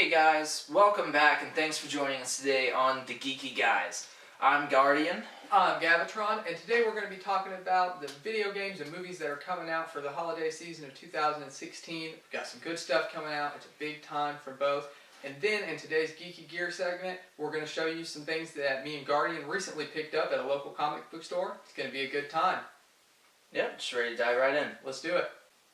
Hey guys, welcome back and thanks for joining us today on the Geeky Guys. I'm Guardian. I'm Gavatron, and today we're going to be talking about the video games and movies that are coming out for the holiday season of 2016. We've got some good stuff coming out. It's a big time for both. And then in today's Geeky Gear segment, we're going to show you some things that me and Guardian recently picked up at a local comic book store. It's going to be a good time. Yep, just ready to dive right in. Let's do it.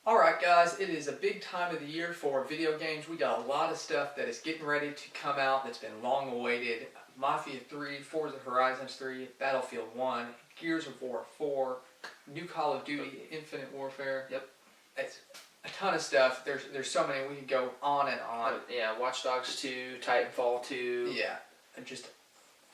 Alright guys, it is a big time of the year for video games. We got a lot of stuff that is getting ready to come out that's been long awaited. Mafia 3, Forza Horizons 3, Battlefield 1, Gears of War 4, new Call of Duty, Infinite Warfare. Yep. It's a ton of stuff. There's so many, we could go on and on. Yeah, Watch Dogs 2, Titanfall 2. Yeah, just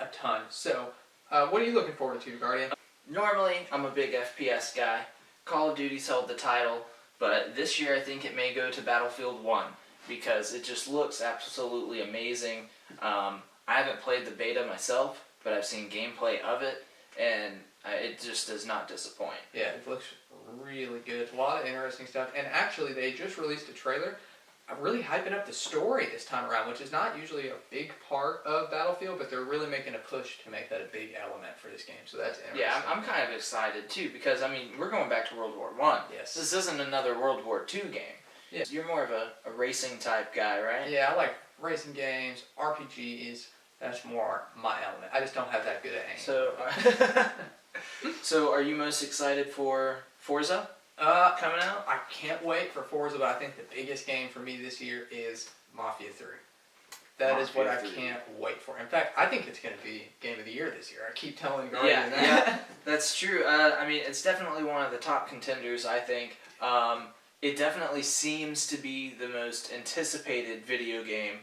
a ton. So, what are you looking forward to, Guardian? Normally, I'm a big FPS guy. Call of Duty's held the title. But this year I think it may go to Battlefield 1 because it just looks absolutely amazing. I haven't played the beta myself, but I've seen gameplay of it, and it just does not disappoint. Yeah, it looks really good. A lot of interesting stuff. And actually, they just released a trailer really hyping up the story this time around, which is not usually a big part of Battlefield, but they're really making a push to make that a big element for this game. So that's interesting. Yeah, I'm kind of excited too because I mean we're going back to World War I. Yes. This isn't another World War II game. Yeah. You're more of a racing type guy, right? Yeah, I like racing games, RPGs. That's more my element. I just don't have that good at aim. So are you most excited for Forza? Coming out? I can't wait for Forza, but I think the biggest game for me this year is Mafia 3. That is what I can't wait for. In fact, I think it's going to be Game of the Year this year. I keep telling Guardian that. Yeah, that's true. I mean, it's definitely one of the top contenders, I think. It definitely seems to be the most anticipated video game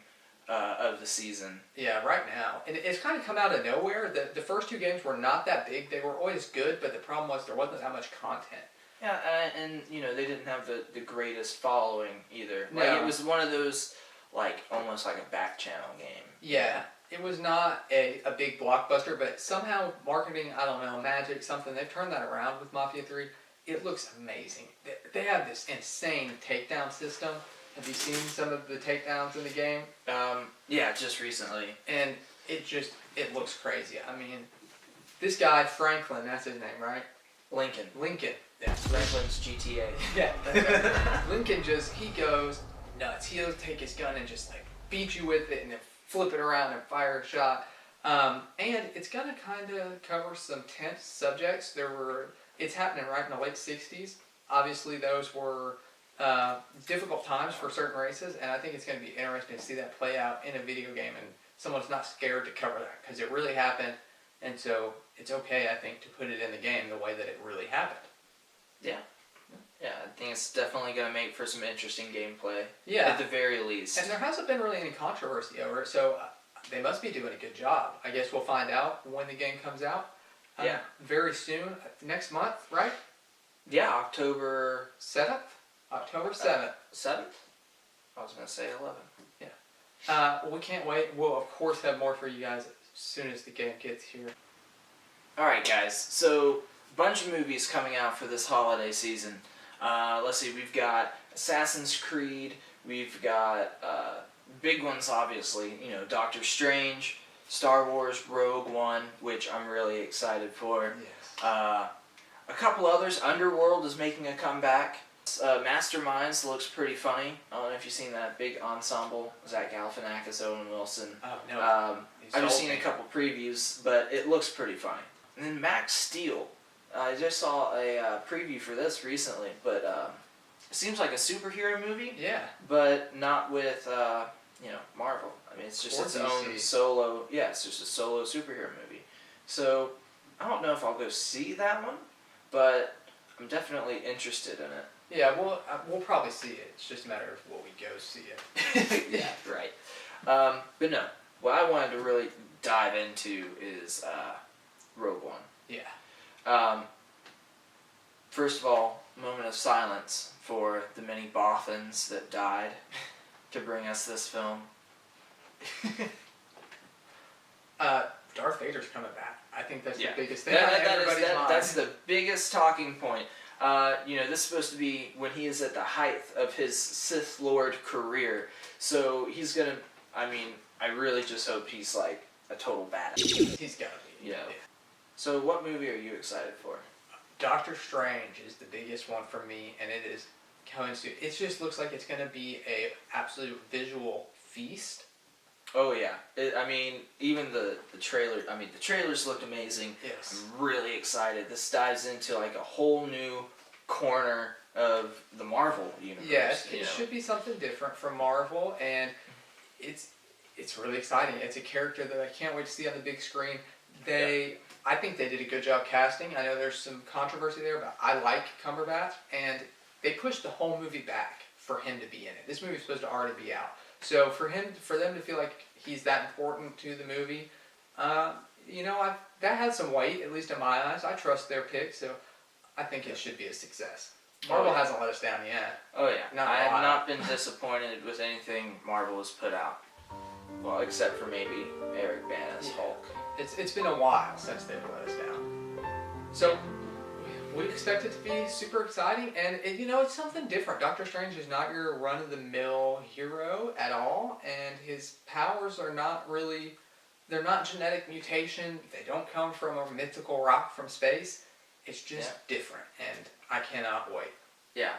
of the season. Yeah, right now. And it's kind of come out of nowhere. The first two games were not that big. They were always good, but the problem was there wasn't that much content. Yeah, and you know, they didn't have the greatest following either. No. Like, it was one of those, like, almost like a back channel game. Yeah, it was not a big blockbuster, but somehow marketing, I don't know, magic, something, they've turned that around with Mafia 3. It looks amazing. They have this insane takedown system. Have you seen some of the takedowns in the game? Yeah, just recently. And it looks crazy. I mean, this guy, Franklin, that's his name, right? Lincoln. Yeah, Franklin's GTA. Yeah. Lincoln he goes nuts. He'll take his gun and just like beat you with it and then flip it around and fire a shot. And it's gonna kind of cover some tense subjects. It's happening right in the late 60s. Obviously those were difficult times for certain races, and I think it's gonna be interesting to see that play out in a video game and someone's not scared to cover that because it really happened. And so it's okay, I think, to put it in the game the way that it really happened. Yeah. Yeah, I think it's definitely going to make for some interesting gameplay. Yeah. At the very least. And there hasn't been really any controversy over it, so they must be doing a good job. I guess we'll find out when the game comes out. Yeah. Very soon, next month, right? Yeah, October 7th? October 7th. 7th? I was going to say 11. Yeah. We can't wait. We'll, of course, have more for you guys as soon as the game gets here. Alright, guys. So, a bunch of movies coming out for this holiday season. Let's see, we've got Assassin's Creed, we've got big ones obviously, you know, Doctor Strange, Star Wars Rogue One, which I'm really excited for. Yes. A couple others, Underworld is making a comeback. Masterminds looks pretty funny. I don't know if you've seen that big ensemble, Zach Galifianakis, Owen Wilson. Oh, no. I've just seen a couple previews, but it looks pretty funny. And then Max Steel. I just saw a preview for this recently, but it seems like a superhero movie. Yeah. But not with, Marvel. I mean, it's just its own solo. Yeah, it's just a solo superhero movie. So I don't know if I'll go see that one, but I'm definitely interested in it. Yeah, we'll probably see it. It's just a matter of will we go see it. Yeah, right. But no, what I wanted to really dive into is Rogue One. Yeah. First of all, moment of silence for the many Bothans that died to bring us this film. Darth Vader's coming back. I think that's the biggest thing. That's the biggest talking point. This is supposed to be when he is at the height of his Sith Lord career. So he's going to I mean, I really just hope he's like a total badass. He's gotta be. Yeah. So what movie are you excited for? Doctor Strange is the biggest one for me, and it is coming soon. It just looks like it's gonna be a absolute visual feast. Oh yeah, I mean, even the trailer. I mean, the trailers looked amazing. Yes. I'm really excited. This dives into like a whole new corner of the Marvel universe. Yes, it should be something different from Marvel, and it's really exciting. It's a character that I can't wait to see on the big screen. I think they did a good job casting. I know there's some controversy there, but I like Cumberbatch, and they pushed the whole movie back for him to be in it. This movie's supposed to already be out, so for them to feel like he's that important to the movie, that has some weight, at least in my eyes. I trust their pick, so I think it should be a success. Marvel hasn't let us down yet. Oh yeah, I have not been disappointed with anything Marvel has put out. Well, except for maybe Eric Bana's Hulk. It's been a while since they've let us down. So we expect it to be super exciting, and it's something different. Doctor Strange is not your run-of-the-mill hero at all, and his powers are they're not genetic mutation. They don't come from a mythical rock from space. It's just different, and I cannot wait. Yeah,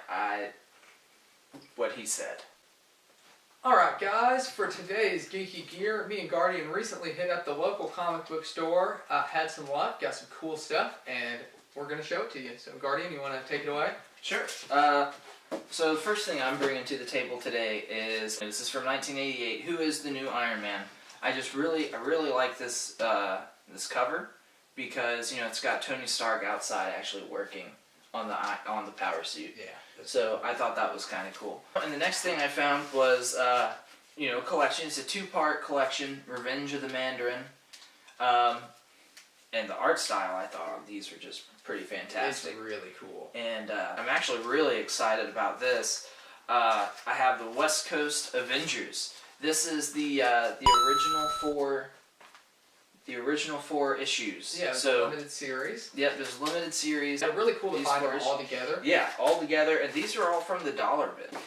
what he said. Alright guys, for today's Geeky Gear, me and Guardian recently hit up the local comic book store, had some luck, got some cool stuff, and we're going to show it to you. So Guardian, you want to take it away? Sure. So the first thing I'm bringing to the table today is, this is from 1988, Who is the New Iron Man? I really like this this cover, because it's got Tony Stark outside actually working on the power suit. Yeah. So I thought that was kind of cool. And the next thing I found was collection. It's a 2-part collection, Revenge of the Mandarin. And the art style, I thought these were just pretty fantastic. It's really cool. And I'm actually really excited about this. I have the West Coast Avengers. This is the original four issues. Yeah, so limited series. Yep, there's a limited series. They're really cool to find them all together. Yeah, all together, and these are all from the dollar bin.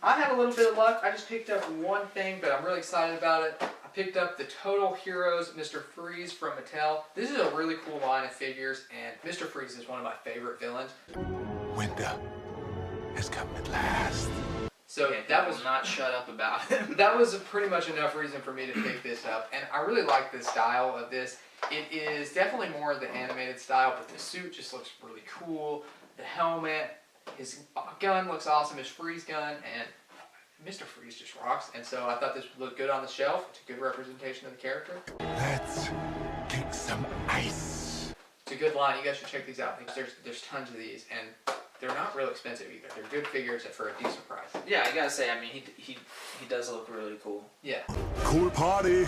I had a little bit of luck. I just picked up one thing, but I'm really excited about it. I picked up the Total Heroes Mr. Freeze from Mattel. This is a really cool line of figures, and Mr. Freeze is one of my favorite villains. Winter has come at last. So that was not shut up about him. That was pretty much enough reason for me to pick this up, and I really like the style of this. It is definitely more of the animated style, but the suit just looks really cool. The helmet, his gun looks awesome, his freeze gun, and Mr. Freeze just rocks. And so I thought this would look good on the shelf. It's a good representation of the character. Let's kick some ice. It's a good line. You guys should check these out. There's tons of these, and they're not real expensive either. They're good figures for a decent price. Yeah, I gotta say, I mean, he does look really cool. Yeah. Cool party.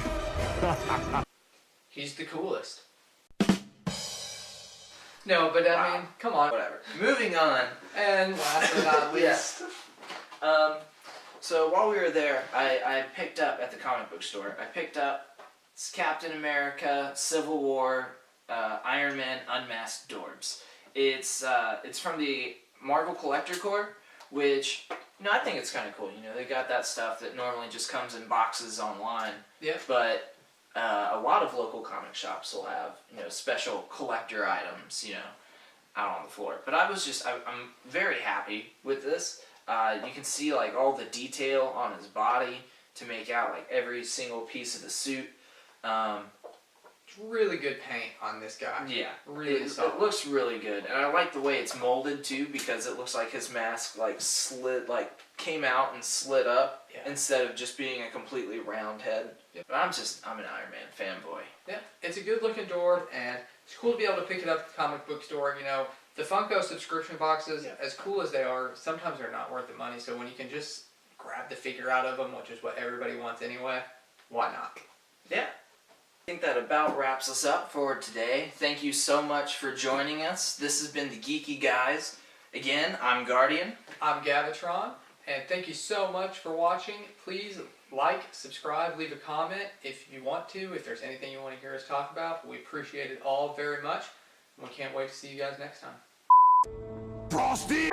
He's the coolest. No, but I mean, come on. Whatever. Moving on. And last but not least. So while we were there, I picked up at the comic book store. I picked up Captain America, Civil War, Iron Man, Unmasked Dorbs. It's from the Marvel Collector Corps, which I think it's kind of cool. They got that stuff that normally just comes in boxes online. Yeah. But a lot of local comic shops will have special collector items out on the floor. But I'm very happy with this. You can see like all the detail on his body to make out like every single piece of the suit. It's really good paint on this guy. Yeah, really solid. It looks really good, and I like the way it's molded too, because it looks like his mask came out and slid up instead of just being a completely round head. Yep. But I'm an Iron Man fanboy. Yeah, it's a good looking door, and it's cool to be able to pick it up at the comic book store. The Funko subscription boxes, as cool as they are, sometimes they're not worth the money. So when you can just grab the figure out of them, which is what everybody wants anyway, why not? Yeah. I think that about wraps us up for today. Thank you so much for joining us. This has been the Geeky Guys. Again, I'm Guardian. I'm Gavatron, and thank you so much for watching. Please like, subscribe, leave a comment if you want to, if there's anything you want to hear us talk about. We appreciate it all very much. We can't wait to see you guys next time. Frosty!